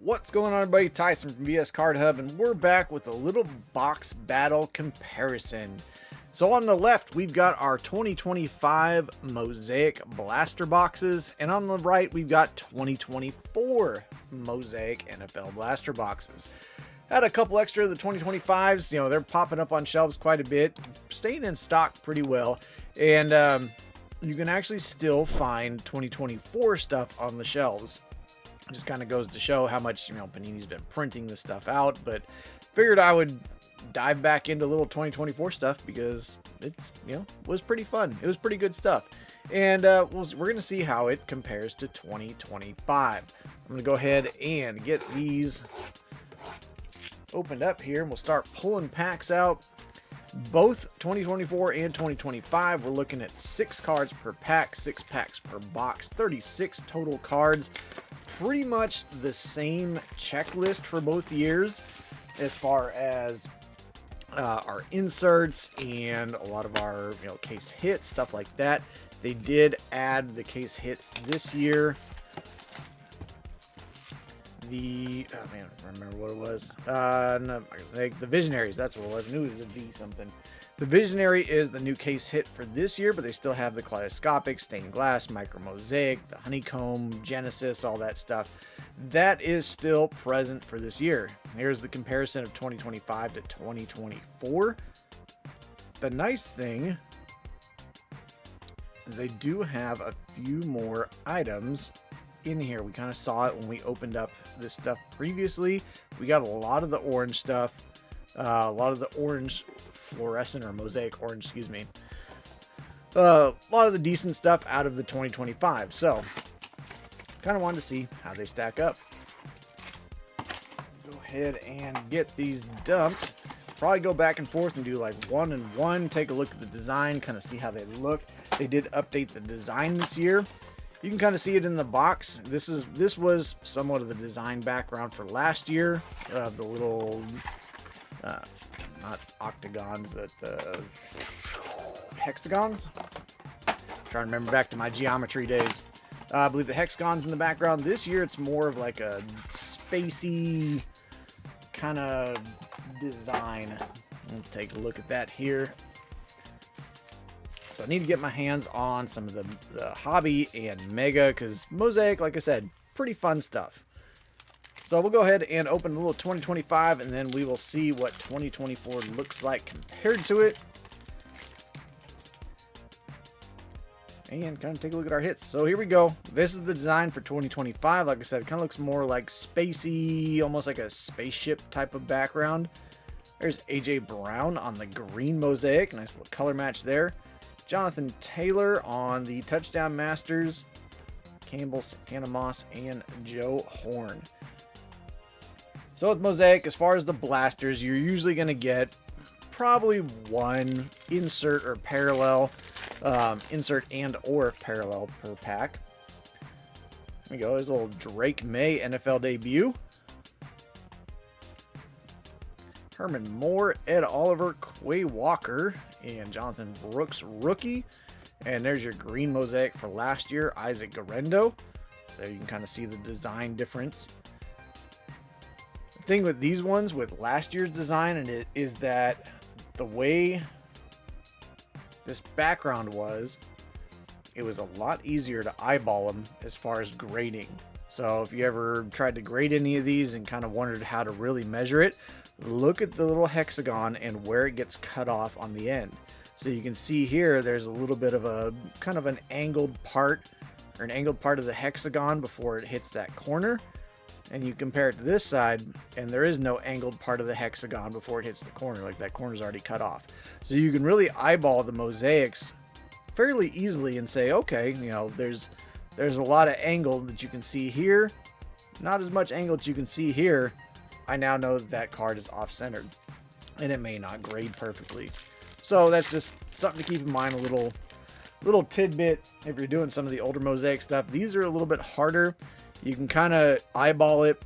What's going on, everybody? Tyson from VS Card Hub, and we're back with a little box battle comparison. So on the left, we've got our 2025 Mosaic blaster boxes, and on the right, we've got 2024 Mosaic NFL blaster boxes. Had a couple extra of the 2025s. You know, they're popping up on shelves quite a bit, staying in stock pretty well, and you can actually still find 2024 stuff on the shelves. It just kind of goes to show how much, Panini's been printing this stuff out, but figured I would dive back into a little 2024 stuff because it's, was pretty fun. It was pretty good stuff. And we're going to see how it compares to 2025. I'm going to go ahead and get these opened up here, and we'll start pulling packs out. Both 2024 and 2025, we're looking at 6 cards per pack, 6 packs per box, 36 total cards. Pretty much the same checklist for both years as far as our inserts and a lot of our case hits, stuff like that. They did add the case hits this year. I remember what it was. No, the Visionaries, that's what it was. I knew it was a V something. The Visionary is the new case hit for this year, but they still have the kaleidoscopic, stained glass, micro mosaic, the honeycomb, Genesis, all that stuff. That is still present for this year. Here's the comparison of 2025 to 2024. The nice thing, they do have a few more items in here. We kind of saw it when we opened up this stuff previously. We got a lot of the orange stuff, a lot of the orange fluorescent or mosaic orange, excuse me. A lot of the decent stuff out of the 2025. So kind of wanted to see how they stack up. Go ahead and get these dumped. Probably go back and forth and do like 1 and 1. Take a look at the design, kind of see how they look. They did update the design this year. You can kind of see it in the box. This was somewhat of the design background for last year. The little, not octagons, the hexagons. I'm trying to remember back to my geometry days. I believe the hexagons in the background. This year it's more of like a spacey kind of design. We'll take a look at that here. So I need to get my hands on some of the hobby and mega, because Mosaic, like I said, pretty fun stuff. So we'll go ahead and open a little 2025, and then we will see what 2024 looks like compared to it. And kind of take a look at our hits. So here we go. This is the design for 2025. Like I said, it kind of looks more like spacey, almost like a spaceship type of background. There's AJ Brown on the green Mosaic. Nice little color match there. Jonathan Taylor on the Touchdown Masters, Campbell, Santana Moss, and Joe Horn. So with Mosaic, as far as the blasters, you're usually going to get probably one insert or parallel, insert and or parallel per pack. There we go. There's a little Drake May NFL debut. Herman Moore, Ed Oliver, Quay Walker, and Jonathan Brooks rookie. And there's your green Mosaic for last year, Isaac Garendo. So there you can kind of see the design difference. The thing with these ones with last year's design is that the way this background was, it was a lot easier to eyeball them as far as grading. So if you ever tried to grade any of these and kind of wondered how to really measure it, look at the little hexagon and where it gets cut off on the end. So you can see here, there's a little bit of a kind of an angled part, or an angled part of the hexagon before it hits that corner. And you compare it to this side, and there is no angled part of the hexagon before it hits the corner. Like that corner's already cut off. So you can really eyeball the mosaics fairly easily and say, okay, there's a lot of angle that you can see here. Not as much angle that you can see here. I now know that card is off-centered, and it may not grade perfectly. So that's just something to keep in mind, a little tidbit if you're doing some of the older Mosaic stuff. These are a little bit harder. You can kind of eyeball it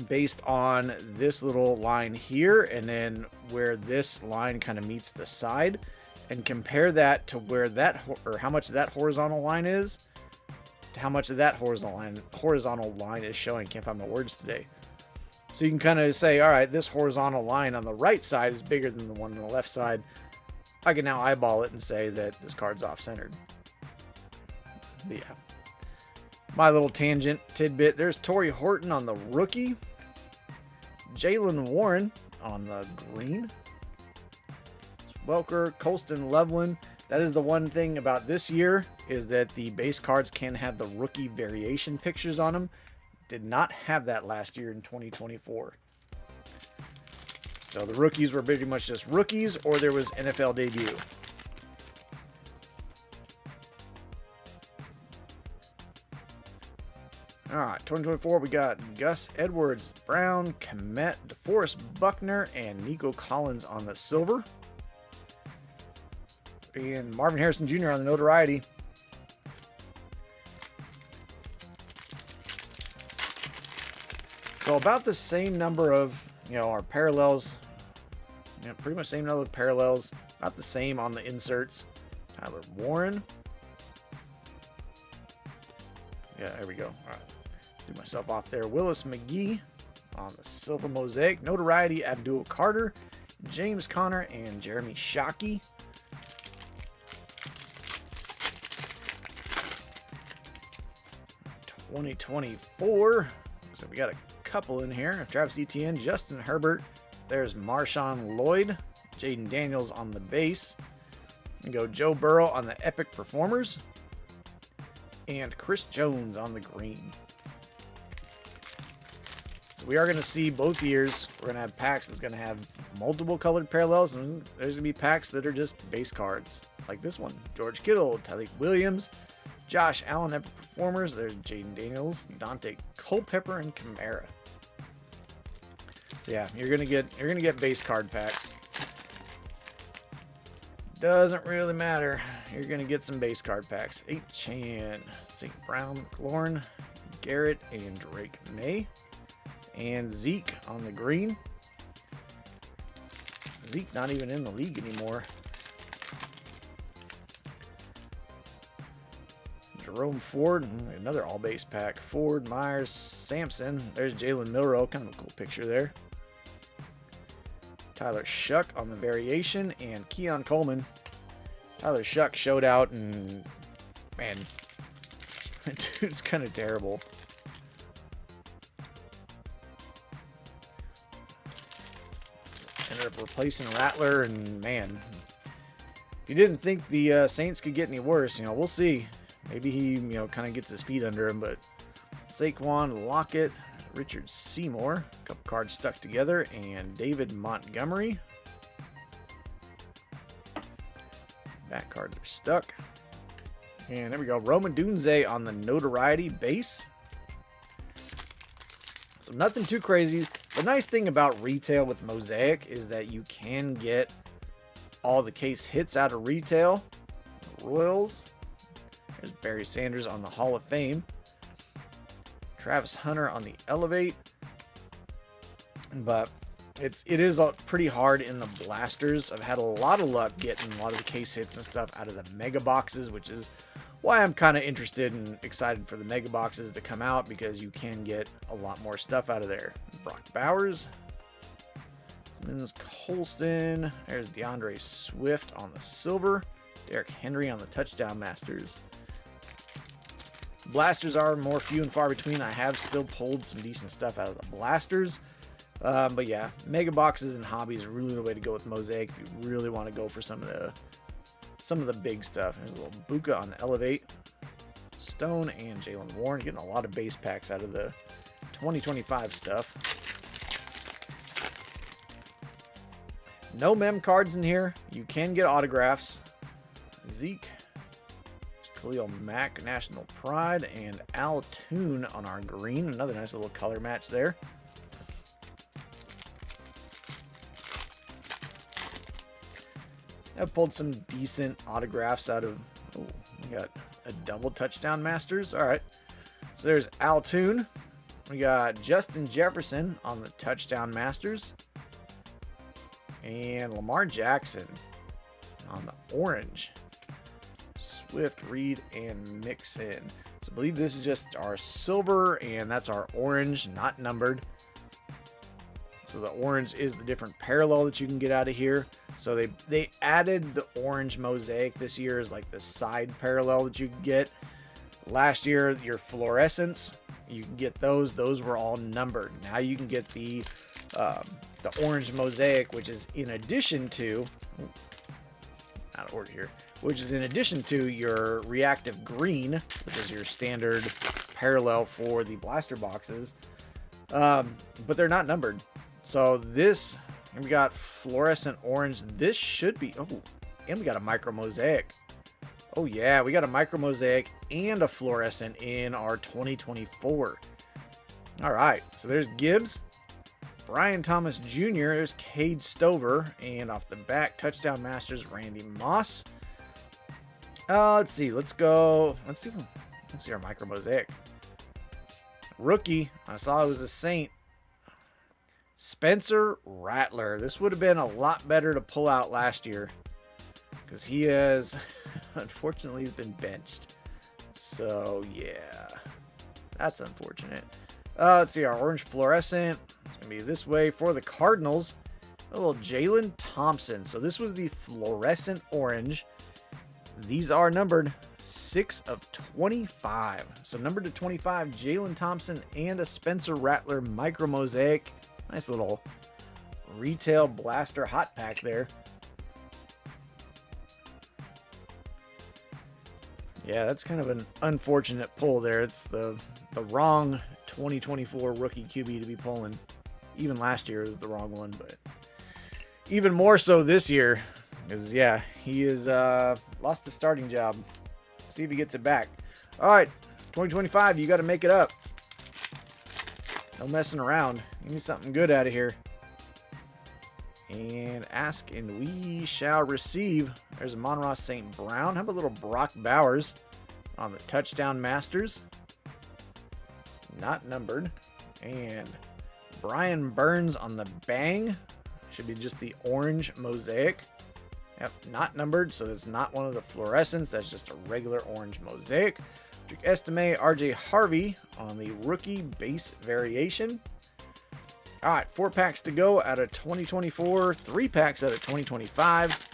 based on this little line here, and then where this line kind of meets the side, and compare that to where that, or how much that horizontal line is how much of that horizontal line is showing. Can't find my words today. So you can kind of say, all right, this horizontal line on the right side is bigger than the one on the left side. I can now eyeball it and say that this card's off-centered. But yeah. My little tangent tidbit. There's Torrey Horton on the rookie. Jalen Warren on the green. Welker, Colston Loveland. That is the one thing about this year, is that the base cards can have the rookie variation pictures on them. Did not have that last year in 2024. So the rookies were pretty much just rookies, or there was NFL debut. All right, 2024, we got Gus Edwards, Brown, Kmet, DeForest Buckner, and Nico Collins on the silver. And Marvin Harrison Jr. on the notoriety. So about the same number of, our parallels. Pretty much same number of parallels. About the same on the inserts. Tyler Warren. Yeah, there we go. All right. Threw myself off there. Willis McGee on the silver mosaic. Notoriety, Abdul Carter, James Conner, and Jeremy Shockey. '24. So we got a couple in here. Travis Etienne, Justin Herbert. There's Marshawn Lloyd. Jaden Daniels on the base. And go Joe Burrow on the Epic Performers. And Chris Jones on the green. So we are going to see both years. We're going to have packs that's going to have multiple colored parallels. And there's going to be packs that are just base cards. Like this one. George Kittle, Tyreek Williams, Josh Allen, Epic Performers. There's Jaden Daniels, Dante Culpepper, and Kamara. So yeah, you're gonna get base card packs. Doesn't really matter. You're gonna get some base card packs. Chan, St. Brown, McLaurin, Garrett, and Drake May, and Zeke on the green. Zeke not even in the league anymore. Jerome Ford, another all base pack. Ford, Myers, Sampson. There's Jalen Milroe, kind of a cool picture there. Tyler Shuck on the variation, and Keon Coleman. Tyler Shuck showed out, and man, dude's kind of terrible. Ended up replacing Rattler, and man, if you didn't think the Saints could get any worse, we'll see. Maybe he, kind of gets his feet under him, but Saquon, Lockett, Richard Seymour, a couple cards stuck together, and David Montgomery. Back cards are stuck. And there we go. Roman Dunze on the notoriety base. So nothing too crazy. The nice thing about retail with Mosaic is that you can get all the case hits out of retail. Royals. There's Barry Sanders on the Hall of Fame. Travis Hunter on the Elevate. But it is pretty hard in the blasters. I've had a lot of luck getting a lot of the case hits and stuff out of the mega boxes, which is why I'm kind of interested and excited for the mega boxes to come out, because you can get a lot more stuff out of there. Brock Bowers. Simmons Colston. There's DeAndre Swift on the silver. Derrick Henry on the touchdown masters. Blasters are more few and far between. I have still pulled some decent stuff out of the blasters. But yeah, mega boxes and hobbies are really the way to go with Mosaic if you really want to go for some of the big stuff. There's a little Buka on the Elevate. Stone and Jalen Warren, getting a lot of base packs out of the 2025 stuff. No mem cards in here. You can get autographs. Zeke, Khalil Mack, National Pride, and Al Toon on our green. Another nice little color match there. I've pulled some decent autographs out of... Oh, we got a double touchdown masters. All right. So there's Al Toon. We got Justin Jefferson on the touchdown masters. And Lamar Jackson on the orange. Swift, Reed, and Mixon. So I believe this is just our silver, and that's our orange, not numbered. So the orange is the different parallel that you can get out of here. So they added the orange mosaic this year as like the side parallel that you can get. Last year, your fluorescents, you can get those. Those were all numbered. Now you can get the orange mosaic, which is in addition to, out of order here, which is in addition to your reactive green, which is your standard parallel for the blaster boxes. But they're not numbered. So this, and we got fluorescent orange. This should be, oh, and we got a micro mosaic. Oh yeah, we got a micro mosaic and a fluorescent in our 2024. All right, so there's Gibbs, Brian Thomas Jr., there's Cade Stover, and off the back, Touchdown Masters, Randy Moss. Let's see, let's see our micro mosaic. Rookie, I saw it was a Saint. Spencer Rattler. This would have been a lot better to pull out last year, because he has, unfortunately, he's been benched. So, yeah, that's unfortunate. Let's see, our orange fluorescent. It's going to be this way for the Cardinals. A little Jalen Thompson. So this was the fluorescent orange. These are numbered 6 of 25. So numbered to 25, Jalen Thompson and a Spencer Rattler micro mosaic. Nice little retail blaster hot pack there. Yeah, that's kind of an unfortunate pull there. It's the wrong 2024 rookie QB to be pulling. Even last year it was the wrong one, but even more so this year. Because, yeah, he has lost the starting job. See if he gets it back. All right, 2025, you got to make it up. No messing around. Give me something good out of here. And ask and we shall receive. There's a Monroe St. Brown. How about a little Brock Bowers on the Touchdown Masters? Not numbered. And Brian Burns on the Bang. Should be just the orange mosaic. Yep, not numbered, so it's not one of the fluorescents. That's just a regular orange mosaic. Estime RJ Harvey on the rookie base variation. All right, 4 packs to go out of 2024, 3 packs out of 2025.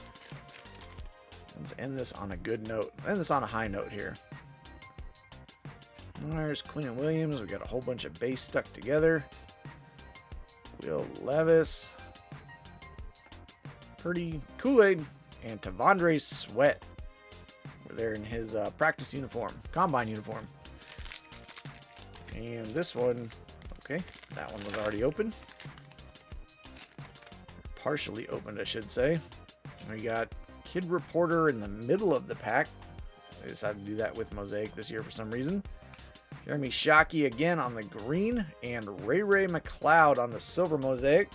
Let's end this on a good note. End this on a high note here. There's Quinn Williams. We got a whole bunch of base stuck together. Will Levis. Purdy, Kool-Aid, and Tavondre Sweat. We're there in his practice uniform, combine uniform. And this one, okay, that one was already open. Partially opened, I should say. We got Kid Reporter in the middle of the pack. They decided to do that with Mosaic this year for some reason. Jeremy Shockey again on the green, and Ray McLeod on the silver Mosaic.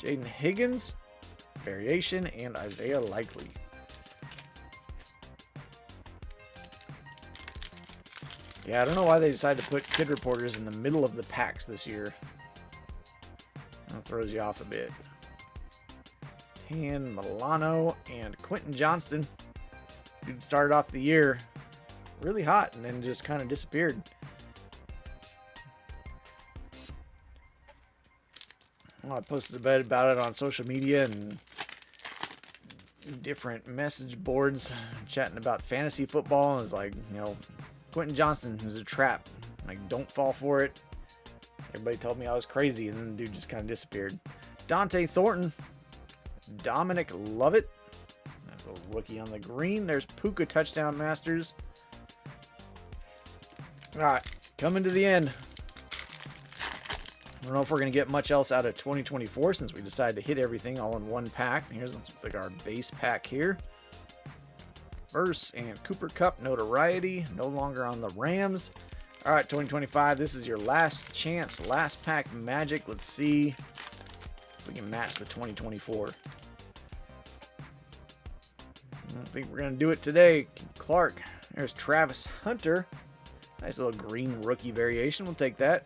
Jaden Higgins, variation, and Isaiah Likely. Yeah, I don't know why they decided to put Kid Reporters in the middle of the packs this year. That throws you off a bit. Tan Milano and Quentin Johnston. Dude started off the year really hot and then just kind of disappeared. Well, I posted a bit about it on social media and different message boards chatting about fantasy football. And it's like, you know, Quentin Johnston was a trap. Like, don't fall for it. Everybody told me I was crazy, and then the dude just kind of disappeared. Dante Thornton, Dominic Lovett. There's a rookie on the green. There's Puka Touchdown Masters. All right, coming to the end. I don't know if we're going to get much else out of 2024 since we decided to hit everything all in one pack. Here's looks like our base pack here. Verse and Cooper Kupp notoriety, no longer on the Rams. All right, 2025, this is your last chance, last pack magic. Let's see if we can match the 2024. I don't think we're going to do it today. Clark, there's Travis Hunter. Nice little green rookie variation. We'll take that.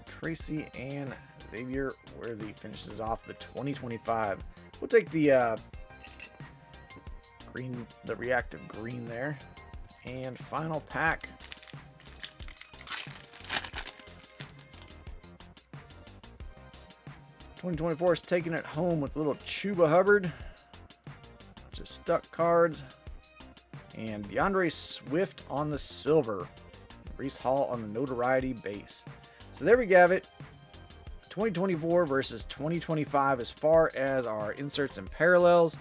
Tracy and Xavier Worthy finishes off the 2025. We'll take the green, the reactive green there. And final pack. '24 is taking it home with little Chuba Hubbard. Just stuck cards. And DeAndre Swift on the silver. Breece Hall on the notoriety base. So there we have it. 2024 versus 2025 as far as our inserts and parallels.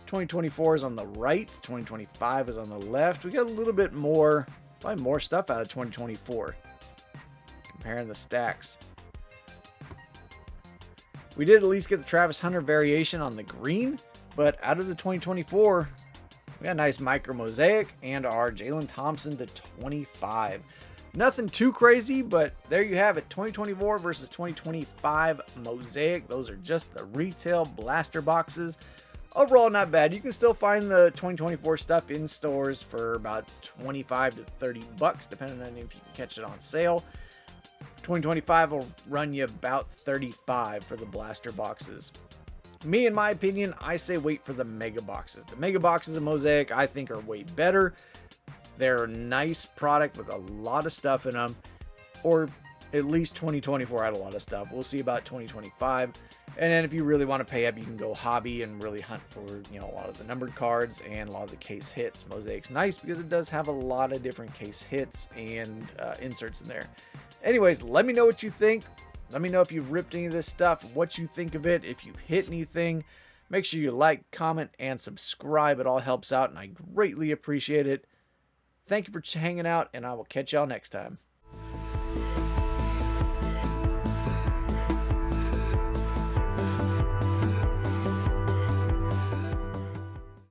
2024 is on the right. 2025 is on the left. We got a little bit more, probably more stuff out of 2024. Comparing the stacks. We did at least get the Travis Hunter variation on the green, but out of the 2024, we got a nice micro mosaic and our Jalen Thompson to 25. Nothing too crazy, but there you have it. 2024 versus 2025 mosaic. Those are just the retail blaster boxes. Overall, not bad. You can still find the 2024 stuff in stores for about 25 to 30 bucks, depending on if you can catch it on sale. 2025 will run you about 35 for the blaster boxes. Me, in my opinion, I say wait for the mega boxes. The mega boxes of Mosaic, I think, are way better. They're a nice product with a lot of stuff in them, or at least 2024 had a lot of stuff. We'll see about 2025. And then if you really want to pay up, you can go hobby and really hunt for, you know, a lot of the numbered cards and a lot of the case hits. Mosaic's nice because it does have a lot of different case hits and inserts in there. Anyways, let me know what you think. Let me know if you've ripped any of this stuff, what you think of it, if you've hit anything. Make sure you like, comment, and subscribe. It all helps out, and I greatly appreciate it. Thank you for hanging out, and I will catch y'all next time.